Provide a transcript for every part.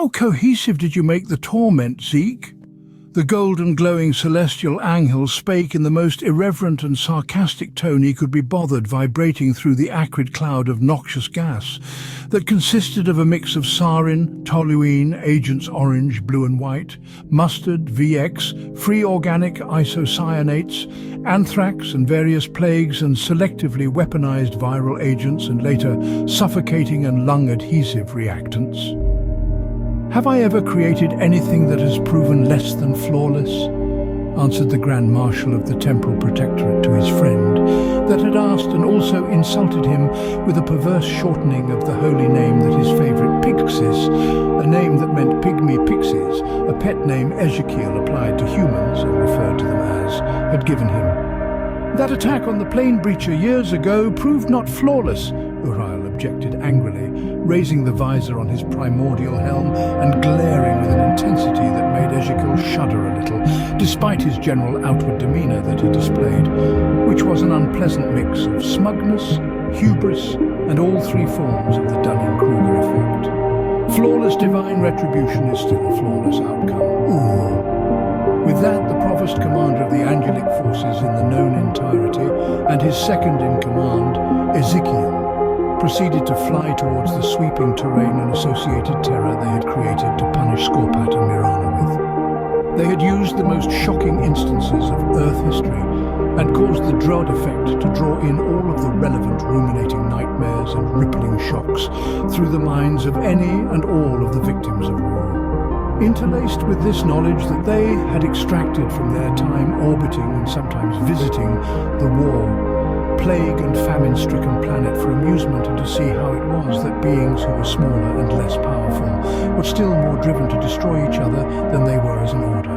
How cohesive did you make the torment, Zeke? The golden glowing celestial angel spake in the most irreverent and sarcastic tone he could be bothered, vibrating through the acrid cloud of noxious gas that consisted of a mix of sarin, toluene, agents orange, blue and white, mustard, VX, free organic isocyanates, anthrax and various plagues and selectively weaponized viral agents and later suffocating and lung adhesive reactants. "Have I ever created anything that has proven less than flawless?" answered the Grand Marshal of the Temporal Protectorate to his friend that had asked and also insulted him with a perverse shortening of the holy name that his favourite Pixis, a name that meant pygmy pixies, a pet name Ezekiel applied to humans and referred to them as, had given him. "That attack on the plane breacher years ago proved not flawless," Uriel objected angrily, raising the visor on his primordial helm and glaring with an intensity that made Ezekiel shudder a little, despite his general outward demeanour that he displayed, which was an unpleasant mix of smugness, hubris, and all three forms of the Dunning-Kruger effect. "Flawless divine retribution is still a flawless outcome." Ooh. With that, the provost commander of the angelic forces in the known entirety and his second in command, Ezekiel, proceeded to fly towards the sweeping terrain and associated terror they had created to punish Skorpat and Mirana with. They had used the most shocking instances of Earth history and caused the Drod effect to draw in all of the relevant ruminating nightmares and rippling shocks through the minds of any and all of the victims of war. Interlaced with this knowledge that they had extracted from their time orbiting and sometimes visiting the war, plague and famine-stricken planet for amusement and to see how it was that beings who were smaller and less powerful were still more driven to destroy each other than they were as an order.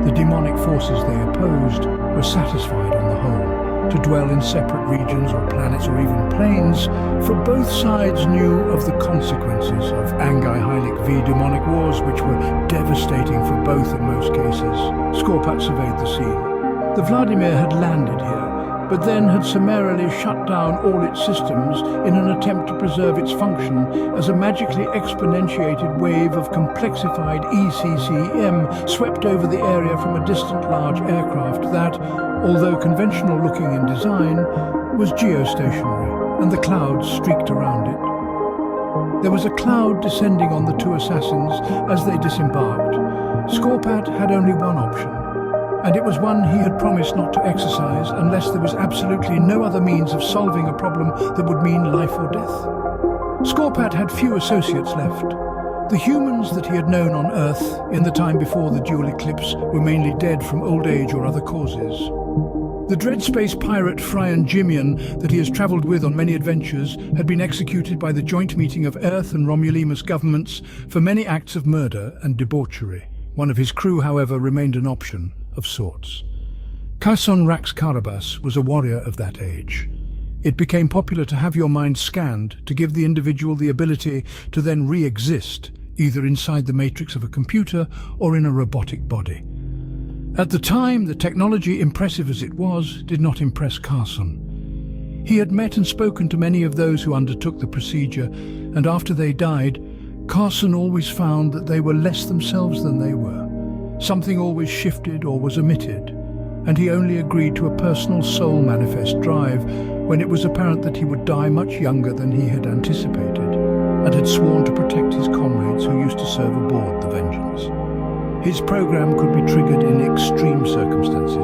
The demonic forces they opposed were satisfied on the whole to dwell in separate regions or planets or even planes, for both sides knew of the consequences of Angai Heilig v demonic wars, which were devastating for both in most cases. Skorpat surveyed the scene. The Vladimir had landed here, but then had summarily shut down all its systems in an attempt to preserve its function as a magically exponentiated wave of complexified ECCM swept over the area from a distant large aircraft that, although conventional looking in design, was geostationary, and the clouds streaked around it. There was a cloud descending on the two assassins as they disembarked. Skorpat had only one option, and it was one he had promised not to exercise unless there was absolutely no other means of solving a problem that would mean life or death. Skorpat had few associates left. The humans that he had known on Earth in the time before the dual eclipse were mainly dead from old age or other causes. The dread space pirate Fryan Jimian that he has travelled with on many adventures had been executed by the joint meeting of Earth and Romulimus governments for many acts of murder and debauchery. One of his crew, however, remained an option of sorts. Kaison Rax Karabas was a warrior of that age. It became popular to have your mind scanned to give the individual the ability to then re-exist, either inside the matrix of a computer or in a robotic body. At the time, the technology, impressive as it was, did not impress Carson. He had met and spoken to many of those who undertook the procedure, and after they died, Carson always found that they were less themselves than they were. Something always shifted or was omitted, and he only agreed to a personal soul manifest drive when it was apparent that he would die much younger than he had anticipated, and had sworn to protect his comrades who used to serve aboard the Vengeance. His program could be triggered in extreme circumstances,